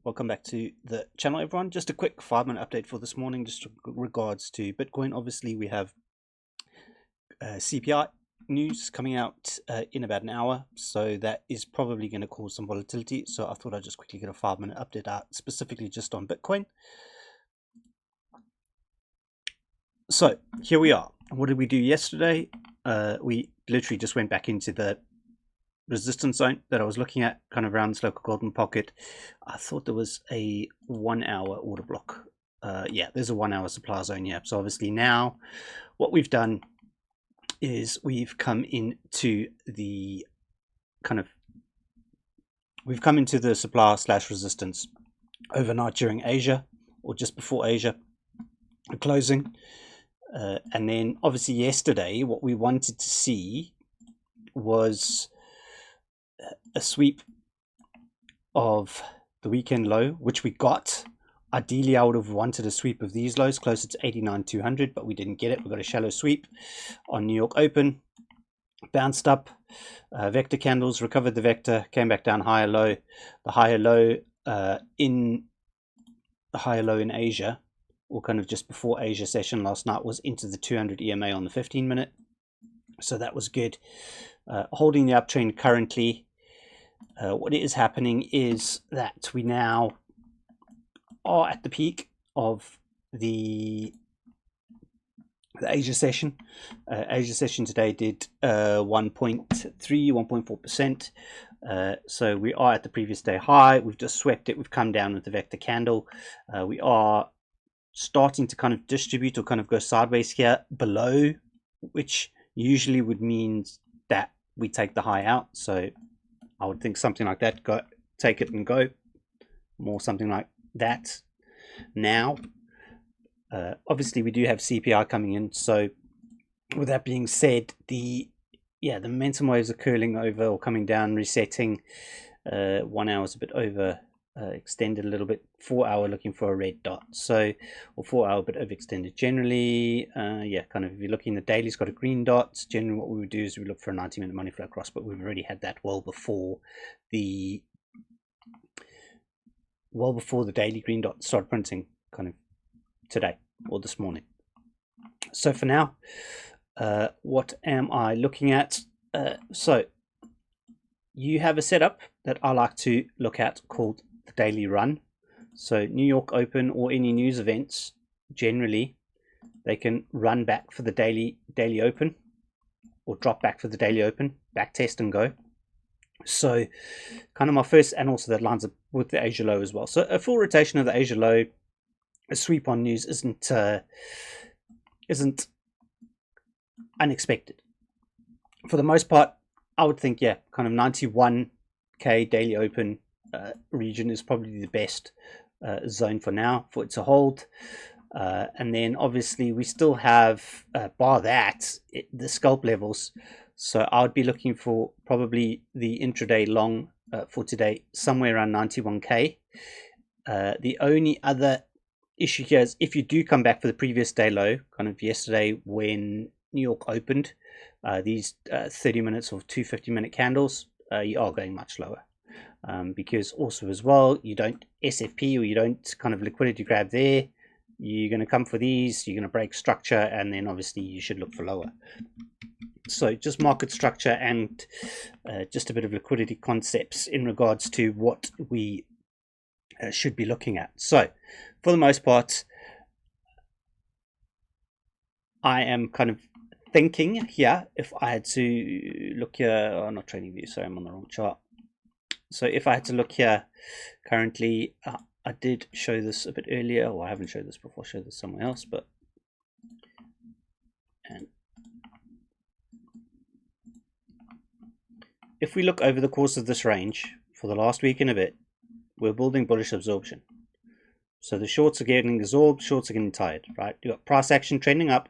Welcome back to the channel, everyone. Just a quick 5-minute update for this morning, just regards to Bitcoin. Obviously, we have CPI news coming out in about an hour, so that is probably going to cause some volatility. So I thought I'd just quickly get a 5-minute update out specifically just on Bitcoin. So here we are. What did we do yesterday? We literally just went back into the resistance zone that I was looking at, kind of around this local golden pocket. I thought there was a 1 hour order block. Yeah, there's a 1 hour supply zone here. So obviously now what we've done is we've come into the supply slash resistance overnight during Asia, or just before Asia closing. And then obviously yesterday what we wanted to see was a sweep of the weekend low, which we got. Ideally, I would have wanted a sweep of these lows closer to 89,200, but we didn't get it. We got a shallow sweep on New York Open, bounced up, vector candles, recovered the vector, came back down higher low. The higher low in Asia, or kind of just before Asia session last night, was into the 200 EMA on the 15-minute. So that was good. Holding the uptrend currently. What is happening is that we now are at the peak of the Asia session. Asia session today did 1.4%. So we are at the previous day high. We've just swept it. We've come down with the vector candle. We are starting to kind of distribute or kind of go sideways here below, which usually would mean that we take the high out. So I would think something like that, go take it and go, more something like that now. Obviously we do have CPI coming in, so with that being said, the momentum waves are curling over or coming down, resetting. 1 hour is a bit over extended a little bit. 4 hour looking for a red dot, so, or 4 hour bit overextended generally. Kind of if you're looking, the daily's got a green dot. Generally what we would do is we look for a 90-minute money flow cross, but we've already had that well before the daily green dot started printing, kind of today or this morning. So for now, what am I looking at? So you have a setup that I like to look at called the daily run. So New York Open or any news events, generally they can run back for the daily open, or drop back for the daily open, back test and go. So kind of my first, and also that lines up with the Asia low as well. So a full rotation of the Asia low, a sweep on news isn't unexpected. For the most part, I would think, yeah, kind of 91k daily open region is probably the best zone for now for it to hold. And then obviously we still have, bar that, the scalp levels. So I would be looking for probably the intraday long for today, somewhere around 91k. The only other issue here is if you do come back for the previous day low, kind of yesterday when New York opened, these 30 minutes or 250-minute candles, you are going much lower. Because also as well, you don't SFP, or you don't kind of liquidity grab there. You're going to come for these, you're going to break structure, and then obviously you should look for lower. So just market structure and just a bit of liquidity concepts in regards to what we should be looking at. So for the most part, I am kind of thinking here, if I had to look here, oh, not trading view, sorry, I'm on the wrong chart. So if I had to look here currently, I did show this a bit earlier, or I haven't showed this before, I showed this somewhere else, but and if we look over the course of this range for the last week and a bit, we're building bullish absorption. So the shorts are getting absorbed, shorts are getting tired, right? You've got price action trending up,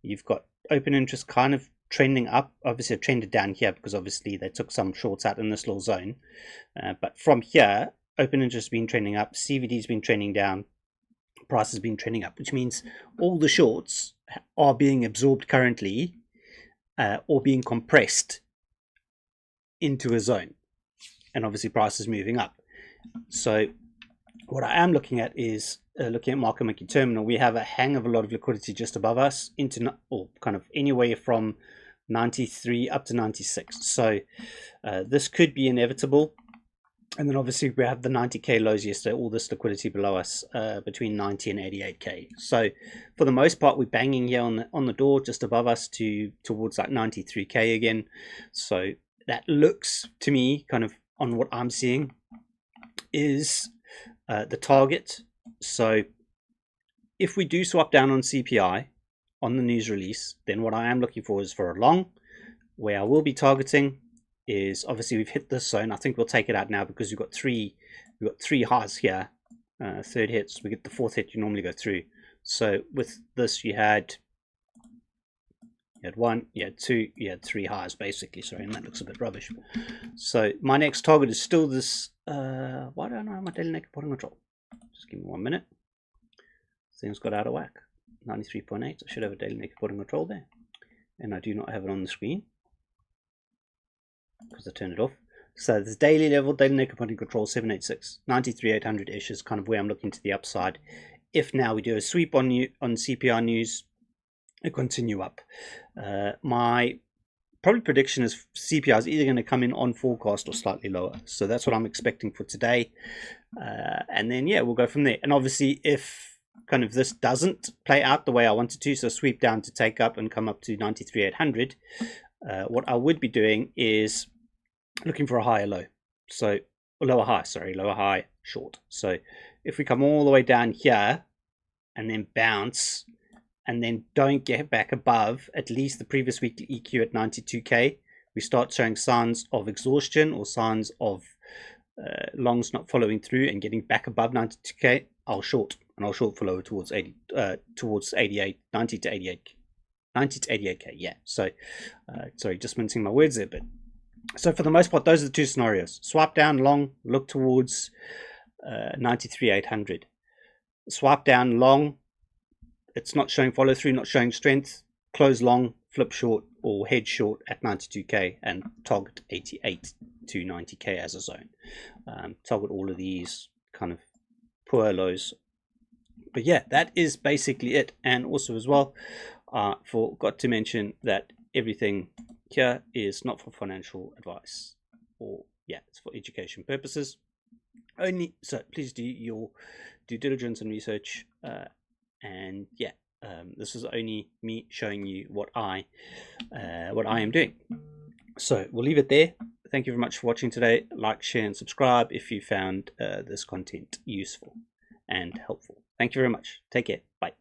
you've got open interest kind of trending up. Obviously I've trended down here because obviously they took some shorts out in this little zone, but from here open interest has been trending up, CVD has been trending down, price has been trending up, which means all the shorts are being absorbed currently, or being compressed into a zone, and obviously price is moving up. So What I am looking at is looking at market making terminal. We have a hang of a lot of liquidity just above us into, or kind of anywhere from 93 up to 96. So this could be inevitable. And then obviously we have the 90k lows yesterday, all this liquidity below us between 90 and 88k. So for the most part, we're banging here on the door just above us towards that 93k again. So that looks to me, kind of on what I'm seeing, is the target. So if we do swap down on CPI on the news release, then what I am looking for is for a long. Where I will be targeting is, obviously we've hit this zone. I think we'll take it out now because we've got three highs here. Third hits, we get the fourth hit you normally go through. So with this you had one, you had two, you had three highs basically. Sorry, and that looks a bit rubbish. So my next target is still this. Why don't I have my daily naked bottom control? Just give me 1 minute. Things got out of whack. 93.8. I should have a daily naked bottom control there, and I do not have it on the screen because I turned it off. So this daily level, daily naked bottom control 786, 93,800-ish is kind of where I'm looking to the upside. If now we do a sweep on CPI news, and continue up. My probably prediction is CPI is either going to come in on forecast or slightly lower. So that's what I'm expecting for today. And then, yeah, we'll go from there. And obviously, if kind of this doesn't play out the way I wanted to, so sweep down to take up and come up to 93,800, what I would be doing is looking for a higher low. So lower high, short. So if we come all the way down here and then bounce, and then don't get back above at least the previous weekly EQ at 92k, we start showing signs of exhaustion or signs of longs not following through and getting back above 92k, I'll short, and I'll short for lower towards 88, 90 to 88k. Yeah. So sorry, just mincing my words there, but so for the most part, those are the two scenarios. Swap down long, look towards 93,800. Swap down long, it's not showing follow through, not showing strength. Close long, flip short, or head short at 92k and target 88 to 90k as a zone. Target all of these kind of poor lows. But yeah, that is basically it. And also as well, forgot to mention that everything here is not for financial advice, or yeah, it's for education purposes only. So please do your due diligence and research. And yeah, this is only me showing you what I am doing. So we'll leave it there. Thank you very much for watching today. Like, share, and subscribe if you found this content useful and helpful. Thank you very much. Take care. Bye.